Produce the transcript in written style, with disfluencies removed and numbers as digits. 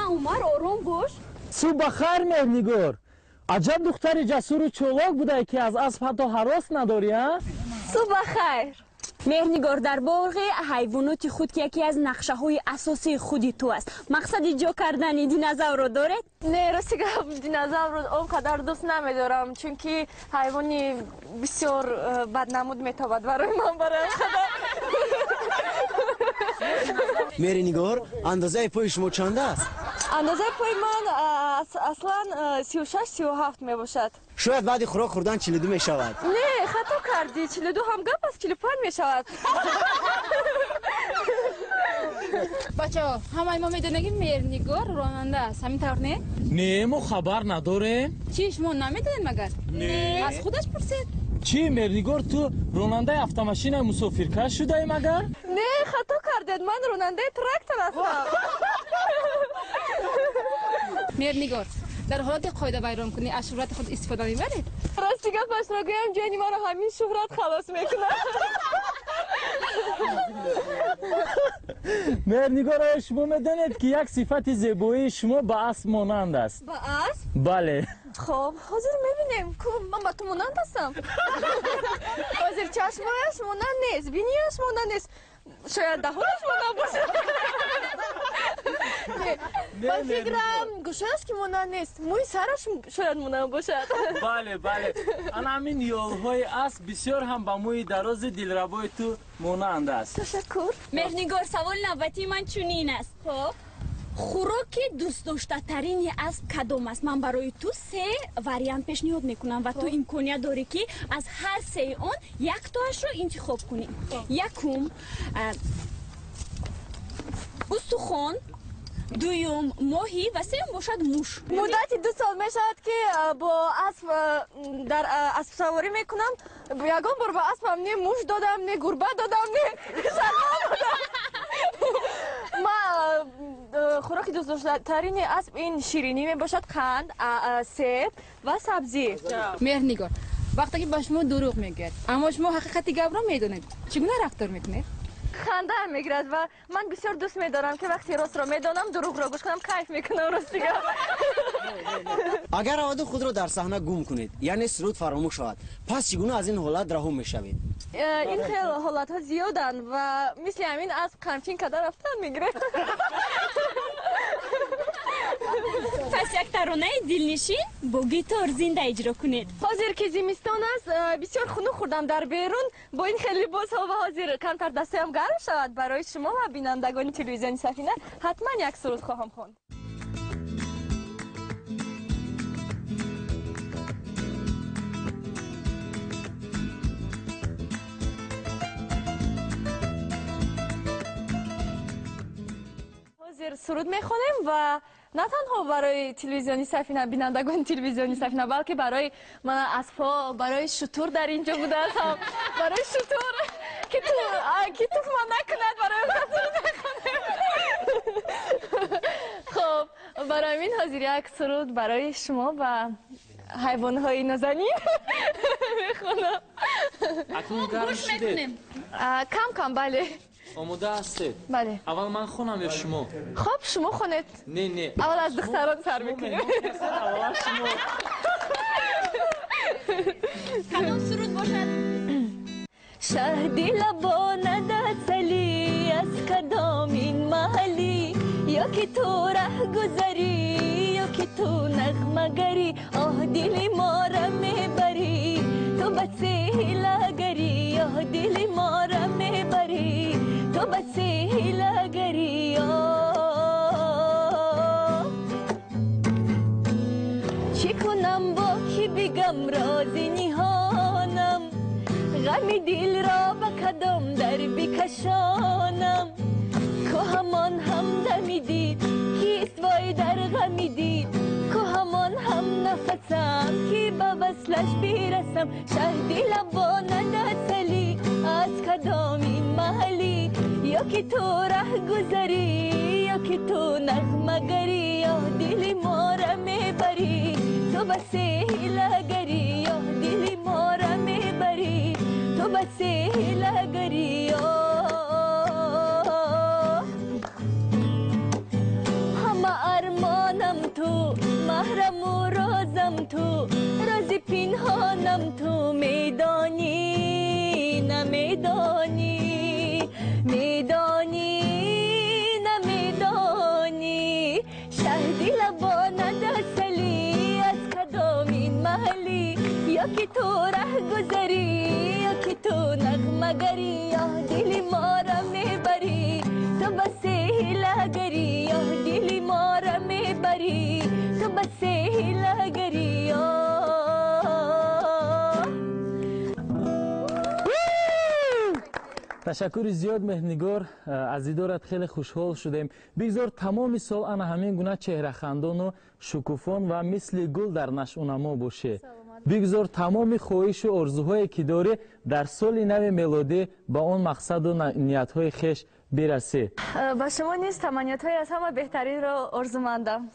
عمر آروم باش. صبح بخیر مهرنگار. عجب دختر جسور و چالاک بوده که از اسب حتی هراس نداری ها؟ صبح بخیر. مهرنگار، در باغ حیوانات خود که یکی از نقشه های اساسی خودی تو است. مقصد جو کردن دینозاور رو دارد؟ نه، راستی گفتم دینозاور رو اونقدر دوست نمیدارم، چون که حیوانی بسیار بدنمود میتابد برای من. برای خدا مهرنگار، اندازه پای شما چند است؟ اندازه پای من اصلا 36-37 می باشد. شاید بعد خوراک خوردن 42 می شود. نه، خطا کردی. 42 هم گپ است، 45 می شود. بچه ها، همه ما میدونیم مهرنگار راننده است. همین طور نه؟ نه، ما خبر نداریم. چی شما نمیدونید مگر؟ نه. از خودش پرسید. چی مهرنگار، تو راننده افتا-ماشین مسافرکش شده ای مگر؟ نه، خطا کردید. من راننده تراکتور هستم. مهرنگار، در حالت قاعده بیان کنی از شهرت خود استفاده میبرید؟ راستی گپش را گویم، جانی ما را همین شهرت خلاص میکنه. مهرنگار، شما میدونید که یک صفت زیبایی شما به اسب مانند است. با اسب؟ بله. خب حاضر میبینیم که من با تو مانند هستم. حاضر چشمایش مانند نیست، بینیش مانند نیست، شاید دهانش مانند باشه. من فکرم گوشش که مانند نیست، موی سرش شاید مانند باشد. بله بله، انا همین یالهای اسب بسیار هم با موی دراز دلربای تو مانند است. تشکر. مهرنگار، سوال نوبتی من چنین است. خب خوراک دوست داشته ترین اسب کدام است؟ من برای تو 3 واریانت پیشنهاد میکنم و تو امکانیت داری که از هر 3 آن یک تاش رو انتخاب کنی. یکم استخوان، دویم ماهی و سوم باشد موش. مدتی 2 سال میشود که با اسب در اسب سواری میکنم. یگان بار با اسبم نه موش دادم، نه گربه دادم، نه شلوار دادم. ما خوراک دوست داشته ترین اسب این شیرینی می باشد، قند، سیب و سبزی. مهرنگار، وقتی که با شما دروغ میگید اما شما حقیقت گپ را میدونید، چگونه رفتار میکنید؟ خنده میگیرد و من بسیار دوست میدارم که وقتی راست را میدانم دروغ را گوش کنم، کیف میکنم. راستی اگر آواز خود را در صحنه گم کنید، یعنی سرود فراموش شود، پس چگونه از این حالت رها میشوید؟ این خیلی حالت ها زیادن و مثل همین اسب قمچین کده رفتن میگیره. پس یک ترانه دلنشین با گیتار زنده اجرا کنید. حاضر که زمستان است، بسیار خنک خوردم در بیرون، با این خیلی لباس ها و حاضر کمتر دستم گرم شود. برای شما و بینندگان تلویزیون سفینه حتما یک سرود خواهم خواند. حاضر سرود میخوانیم و نه تنها برای تلویزیونی سفینه، بینندگان تلویزیونی سفینه، بلکه برای من اسب‌ها، برای شتر در اینجا بوده هستم، برای شتر که تو من نکند برای سرود میخوانیم. خب برای این حاضر یک سرود برای شما و حیوان‌های نازنین میخوانم. اکنون گرم شده؟ کم کم. بله. آماده هستید؟ بله. اول من خونم یا شما؟ خب شما خونید. نه نه، اول از دختران سر میکنیم. اول شما. کدام سرود باشد؟ شهدی لبا ندسلی از کدام این محلی، یا که تو ره گذری یا که تو نغمه گری، آه دل ما را میبری تو بس هیله‌گری، یا دل ما را میبری تو بس هیله‌گری. چی کنم با کی بگم راز نهانم، غم دل را به کدام در بکشانم، که همان همدمی دید کیست وای در غمی دید، که همان هم نفسم که به وصلش برسم. شهدی لبا ندسلی از کدام این محلی، یا که تو ره گذری یا که تو نغمه گری، یا دل ما را میبری تو بس هیله‌گری، یا دل ما را میبری تو بس هیله‌گری. همه ارمان تو راز پنهانم تو میدانی نمیدانی میدانی نمیدانی شهدی لبانت اصلی از کدام این محلی یا که تو ره گذری یا که تو نغمه گری یا دل ما را میبری تو بس هیله‌گری یا دل ما را میبری تو بس هیله‌گری تشکر زیاد مهنگار از دیدارت خیلی خوشحال شدیم. بگذار تمام سال انا همین گونه چهره خندان و شکوفان و مثل گل در نشو و نما باشه. بگذار تمام خواهش و آرزوهایی که داره در سال نو میلادی با اون مقصد و نیت‌های خویش برسه. با شما نیز تمنیت‌های از همه بهترین را آرزو مندم.